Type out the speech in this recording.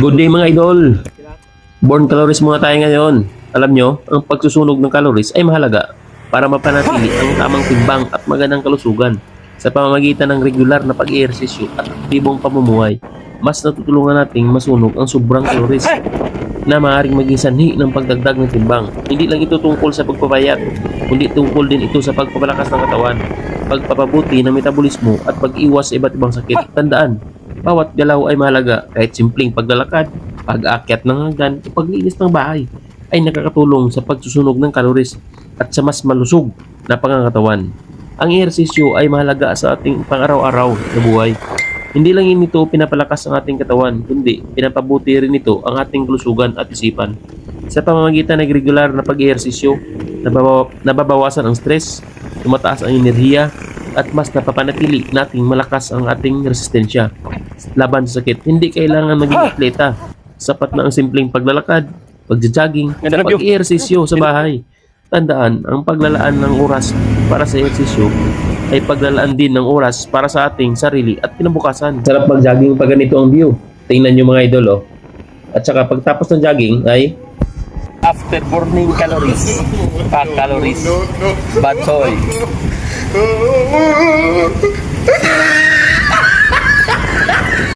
Good day mga idol. Born calories muna tayo ngayon. Alam nyo, ang pagsusunog ng calories ay mahalaga para mapanatili ang tamang timbang at magandang kalusugan. Sa pamamagitan ng regular na pag-ehersisyo at aktibong pamumuhay, mas natutulungan nating masunog ang sobrang calories na maaaring maging sanhi ng pagdagdag ng timbang. Hindi lang ito tungkol sa pagpapayat, kundi tungkol din ito sa pagpapalakas ng katawan, pagpapabuti ng metabolismo at pag-iwas sa iba't ibang sakit. Tandaan, bawat galaw ay mahalaga, kahit simpleng paglalakad, pag-aakyat ng hagdan o paglinis ng bahay ay nakakatulong sa pagsusunog ng calories at sa mas malusog na pangangatawan. Ang ehersisyo ay mahalaga sa ating pang-araw-araw na buhay. Hindi lang ito pinapalakas ang ating katawan, kundi pinapabuti rin ito ang ating kalusugan at isipan. Sa pamamagitan ng regular na pag-ehersisyo, nababawasan ang stress, tumataas ang enerhiya, at mas napapanatili nating malakas ang ating resistensya laban sa sakit. Hindi kailangan maging atleta. Sapat na ang simpleng paglalakad, pagja-jogging, pag-ehersisyo sa bahay. Tandaan, ang paglalaan ng oras para sa ehersisyo ay paglalaan din ng oras para sa ating sarili at kinabukasan. Sarap mag-jogging pag ganito ang view. Tingnan nyo mga idol, oh. At saka pagtapos ng jogging ay after burning calories, fat calories, bad soy.